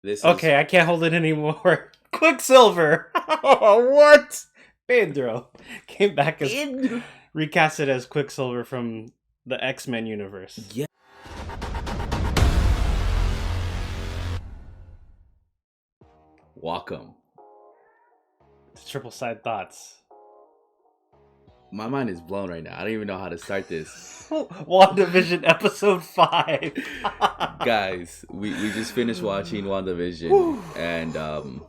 This is Okay, I can't hold it anymore. Quicksilver. What? Pedro came back as recasted as Quicksilver from the X-Men universe. yeah. Welcome. Triple side thoughts. My mind is blown right now. I don't even know how to start this. WandaVision episode 5. Guys, we just finished watching WandaVision and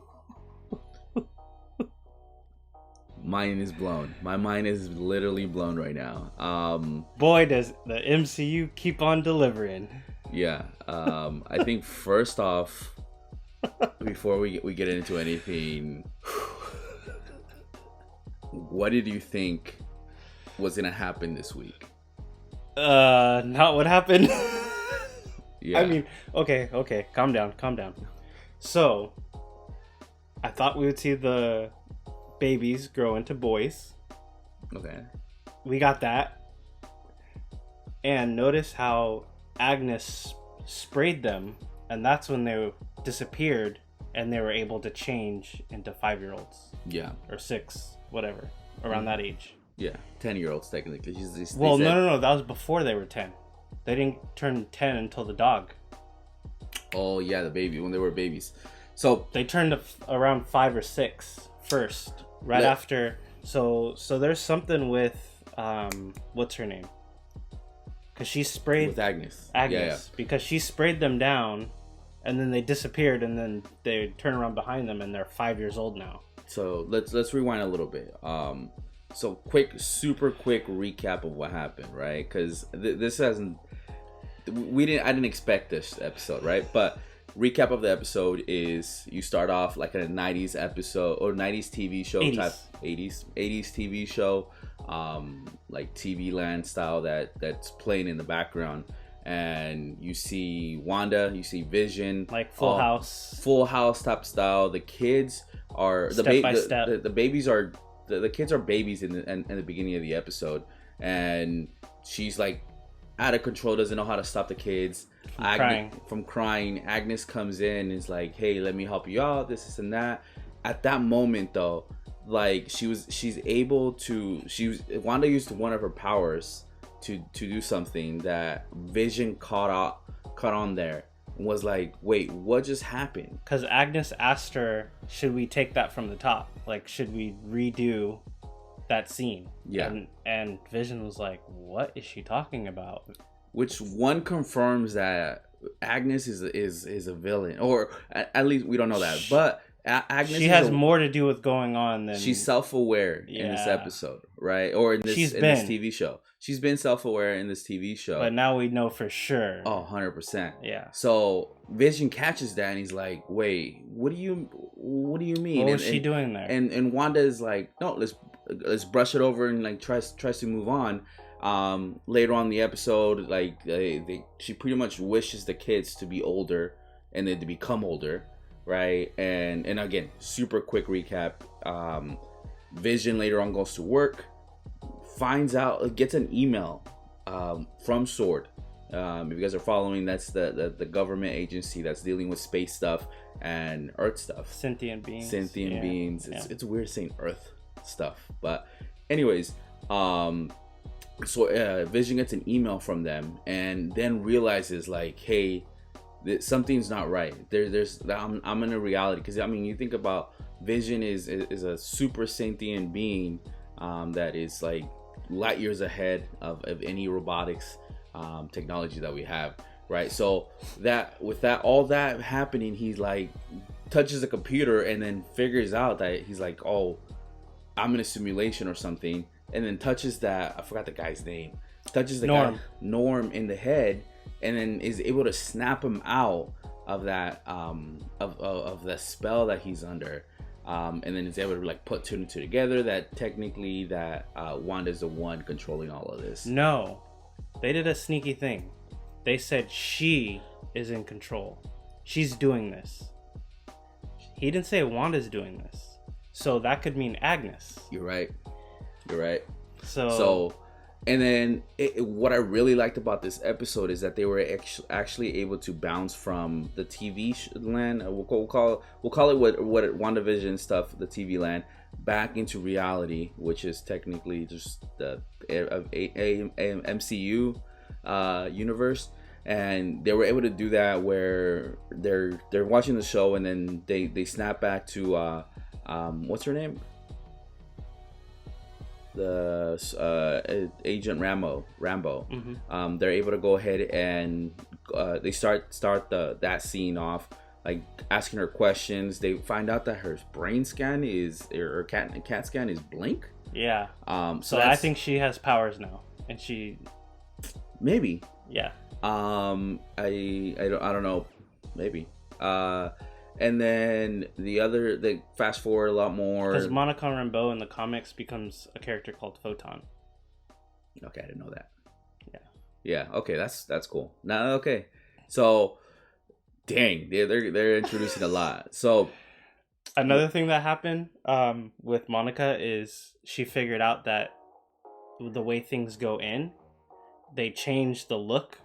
mine is blown. My mind is literally blown right now. Boy, does the MCU keep on delivering. Yeah. I think first off, before we get into anything, what did you think was gonna happen this week? Not what happened. Yeah. I mean, okay, calm down. So, I thought we would see the babies grow into boys. Okay. We got that. And notice how Agnes sprayed them, and that's when they disappeared, and they were able to change into 5-year-olds. Yeah. Or 6, whatever, around that age. Yeah, 10-year-olds technically. Well, no, that was before they were 10. They didn't turn 10 until the dog. Oh yeah, the baby, when they were babies. So they turned around 5 or 6 first, right after. So there's something with what's her name? Because she sprayed with Agnes. Yeah. Because she sprayed them down, and then they disappeared, and then they turn around behind them, and they're 5 years old now. So let's rewind a little bit. So super quick recap of what happened, right? Because this hasn't. I didn't expect this episode, right? But recap of the episode is you start off like in a 90s episode or 90s TV show 80s. type 80s TV show, like TV Land style that's playing in the background, and you see Wanda, you see Vision, like Full House type style. The kids are step by step. The babies are the kids are babies in the beginning of the episode, and she's like out of control, doesn't know how to stop the kids from crying. Agnes comes in and is like, hey, let me help you out, this and that. At that moment though, like Wanda used one of her powers to do something that Vision caught on there and was like, wait, what just happened? Because Agnes asked her, should we take that from the top? Like, should we redo that scene? Yeah. And Vision was like, what is she talking about? Which one confirms that Agnes is a villain, or at least we don't know that. But Agnes, she has more to do with going on than she's self-aware in this episode, right? Or in this TV show. She's been self-aware in this TV show. But now we know for sure. Oh, 100%. Yeah. So Vision catches that and he's like, wait, what do you mean? What was she doing there? And Wanda is like, no, let's brush it over, and like tries to move on. Later on in the episode, like she pretty much wishes the kids to be older and then to become older, right? And again, super quick recap. Vision later on goes to work, finds out, gets an email from S.W.O.R.D. If you guys are following, that's the government agency that's dealing with space stuff and Earth stuff. Sentient beings. It's weird saying Earth stuff, but anyways, so Vision gets an email from them and then realizes like, hey, something's not right. I'm in a reality, because I mean, you think about Vision is a super sentient being that is like light years ahead of any robotics technology that we have, right? So all that happening, he's like touches the computer and then figures out that he's like, oh, I'm in a simulation or something, and then touches that, I forgot the guy's name, touches the Norm in the head, and then is able to snap him out of that of the spell that he's under, and then is able to like put two and two together that technically that Wanda's the one controlling all of this. No, they did a sneaky thing. They said she is in control. She's doing this. He didn't say Wanda's doing this. So that could mean Agnes. You're right. So And then what I really liked about this episode is that they were actually able to bounce from the TV land. We'll call it what WandaVision stuff, the TV land, back into reality, which is technically just the MCU universe. And they were able to do that where they're watching the show and then they snap back to what's her name? The Agent Rambo. Mm-hmm. They're able to go ahead and they start that scene off, like asking her questions. They find out that her brain scan is, or cat scan is blink. Yeah. So I think she has powers now, and she maybe. Yeah. I don't know, maybe. And then they fast forward a lot more. Because Monica Rambeau in the comics becomes a character called Photon. Okay, I didn't know that. Yeah. Yeah. Okay, that's cool. Now, okay, so dang, they're introducing a lot. So another thing that happened with Monica is she figured out that the way things go in, they change the look,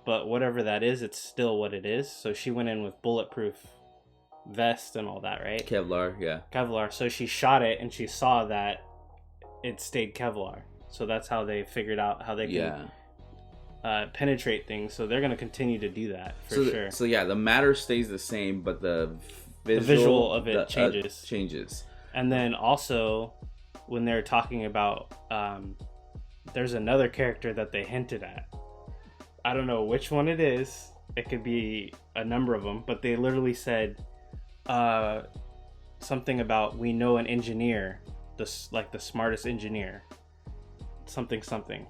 but whatever that is, it's still what it is. So she went in with bulletproof vest and all that, right? Kevlar, yeah. Kevlar. So she shot it and she saw that it stayed Kevlar. So that's how they figured out how they can penetrate things. So they're going to continue to do that for sure. So yeah, the matter stays the same, but the visual of it changes. Changes. And then also, when they're talking about, there's another character that they hinted at. I don't know which one it is. It could be a number of them, but they literally said something about, we know an engineer, the smartest engineer, something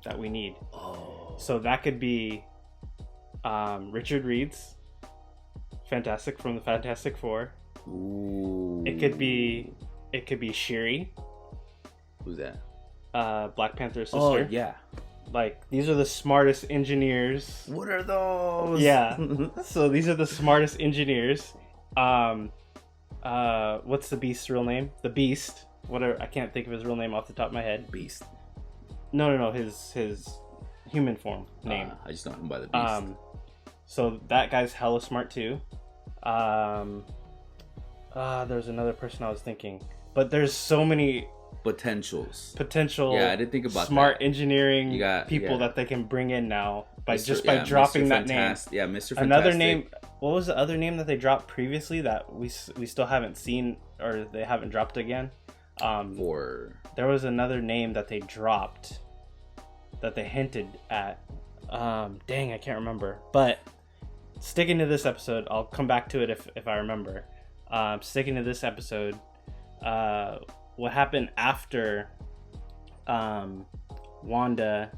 that we need. Oh. So that could be Richard Reed's Fantastic from the Fantastic Four. Ooh. It could be Shuri. Who's that? Black Panther's sister. Oh yeah. Like, these are the smartest engineers. What are those? Yeah. So these are the smartest engineers. What's the Beast's real name? The Beast. Whatever. I can't think of his real name off the top of my head. Beast. No. His human form name. I just know him by the Beast. So that guy's hella smart too. There's another person I was thinking, but there's so many potential. Yeah, I didn't think about smart that. enginering people that they can bring in now by dropping Mr. that name. Yeah, Mr. Fantastic. Another name. What was the other name that they dropped previously that we still haven't seen, or they haven't dropped again? There was another name that they dropped that they hinted at. Dang, I can't remember. But sticking to this episode, I'll come back to it if I remember. Sticking to this episode, what happened after Monica,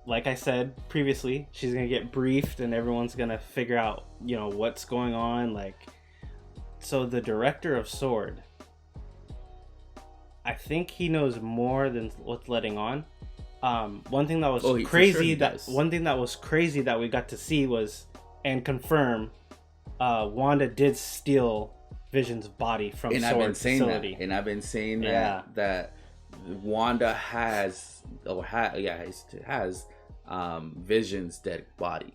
like I said previously, she's gonna get briefed and everyone's gonna figure out, what's going on. Like, so the director of S.W.O.R.D, I think he knows more than what's letting on. One thing that was crazy that we got to see was, and confirm, Wanda did steal Vision's body from S.W.O.R.D facility. And I've been saying that Wanda has Vision's dead body,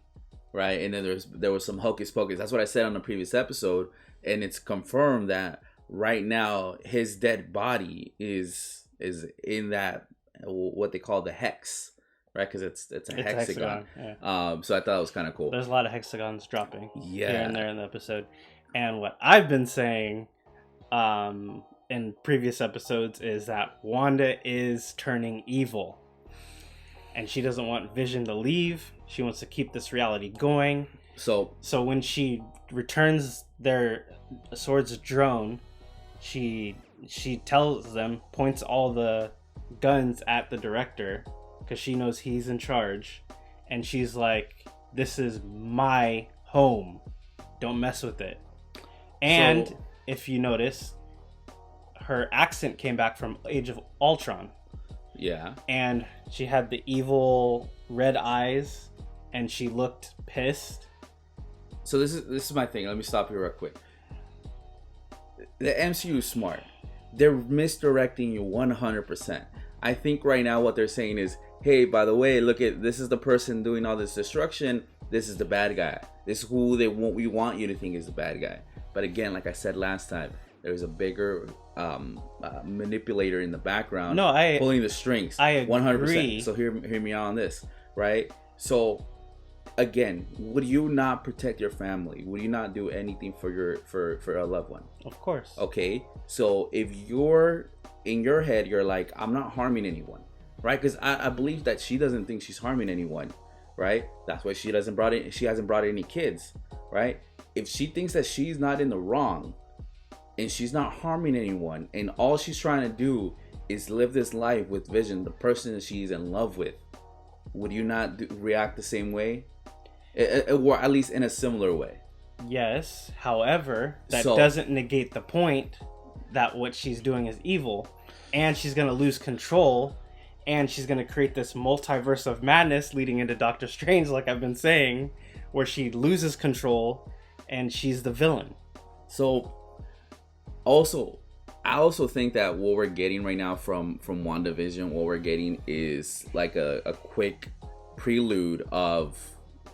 right? And then there was some hocus pocus. That's what I said on the previous episode, and it's confirmed that right now his dead body is in that, what they call the hex, right? Because it's a hexagon. Yeah. So I thought it was kind of cool. There's a lot of hexagons dropping here and there in the episode. And what I've been saying in previous episodes is that Wanda is turning evil. And she doesn't want Vision to leave. She wants to keep this reality going. So when she returns their S.W.O.R.D's drone, she tells them, points all the guns at the director, because she knows he's in charge, and she's like, this is my home, don't mess with it. And if you notice, her accent came back from Age of Ultron. Yeah. And she had the evil red eyes, and she looked pissed. So this is my thing. Let me stop you real quick. The MCU is smart. they're misdirecting you 100%. I think right now what they're saying is, hey, by the way, look at this is the person doing all this destruction. This is the bad guy. This is who we want you to think is the bad guy. But again, like I said last time, there's a bigger manipulator in the background, pulling the strings. I agree. 100%. So hear me out on this, right? So again, would you not protect your family? Would you not do anything for a loved one? Of course. Okay, so if you're in your head, you're like, I'm not harming anyone, right? Because I believe that she doesn't think she's harming anyone, right? That's why she hasn't brought any kids, right? If she thinks that she's not in the wrong and she's not harming anyone, and all she's trying to do is live this life with Vision, the person that she's in love with, would you not react the same way? Or at least in a similar way? Yes. However, that doesn't negate the point that what she's doing is evil, and she's going to lose control, and she's going to create this multiverse of madness leading into Doctor Strange, like I've been saying, where she loses control and she's the villain. So I also think that what we're getting right now from WandaVision, what we're getting is like a quick prelude of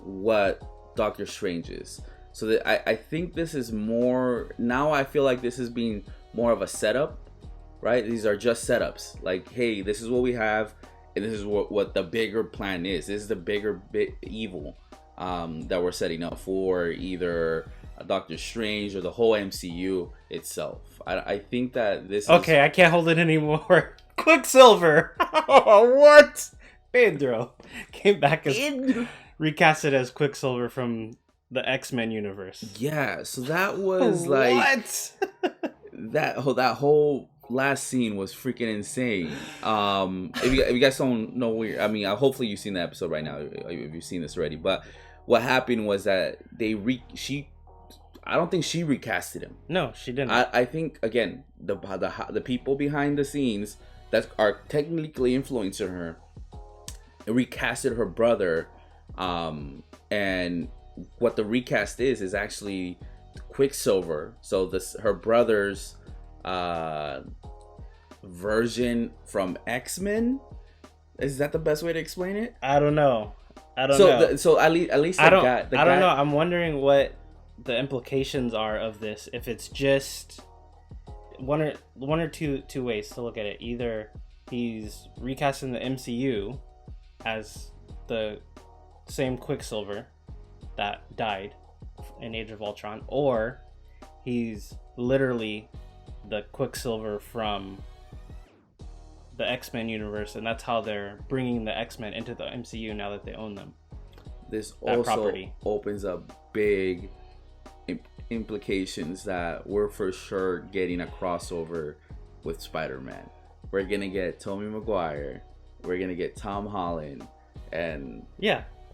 what Doctor Strange is. So that I think this is more, now I feel like this is being more of a setup, right? These are just setups. Like, hey, this is what we have, and this is what the bigger plan is. This is the bigger evil that we're setting up for either Doctor Strange or the whole MCU itself. I think that this okay, I can't hold it anymore. Quicksilver! What? Pedro came back as recasted as Quicksilver from the X-Men universe. Yeah, so that was like what? that whole last scene was freaking insane. If you guys don't know, I mean, hopefully you've seen the episode right now if you've seen this already. But what happened was that I don't think she recasted him. No, she didn't. I think again the people behind the scenes that are technically influencing her recasted her brother, and what the recast is actually Quicksilver. So her brother's version from X-Men. Is that the best way to explain it? I don't know. So at least I don't know. I'm wondering what the implications are of this. If it's just one or two ways to look at it. Either he's recasting the MCU as the same Quicksilver that died in Age of Ultron, or he's literally the Quicksilver from the X-Men universe, and that's how they're bringing the X-Men into the MCU now that they own them. This also opens up big implications that we're for sure getting a crossover with Spider-Man. We're gonna get Tobey Maguire, we're gonna get Tom Holland, and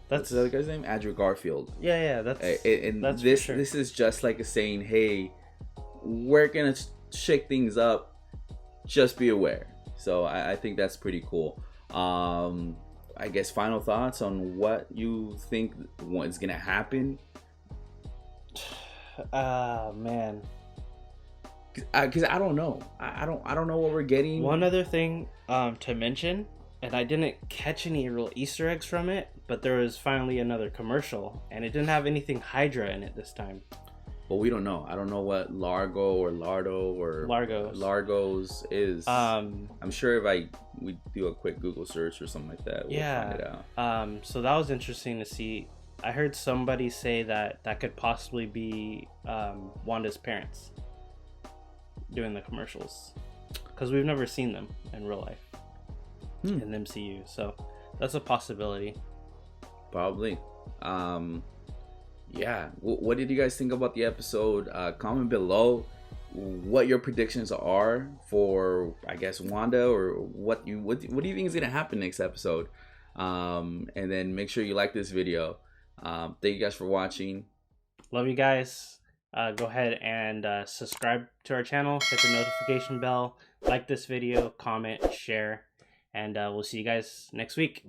what's the other guy's name? Andrew Garfield. That's this is just like a saying, hey, we're gonna shake things up, just be aware. So I think that's pretty cool. I guess final thoughts on what you think is gonna happen. Man, because I don't know. I don't know what we're getting. One other thing to mention, and I didn't catch any real Easter eggs from it, but there was finally another commercial, and it didn't have anything Hydra in it this time. Well, we don't know. I don't know what Largo or Lardo or Largos is. I'm sure if we do a quick Google search or something like that, we'll find it out. So that was interesting to see. I heard somebody say that could possibly be Wanda's parents doing the commercials, because we've never seen them in real life in the MCU. So that's a possibility. Probably. Yeah. What did you guys think about the episode? Comment below what your predictions are for, I guess, Wanda, or what do you think is gonna happen next episode? And then make sure you like this video. Thank you guys for watching. Love you guys. Go ahead and subscribe to our channel, hit the notification bell, like this video, comment, share, and we'll see you guys next week.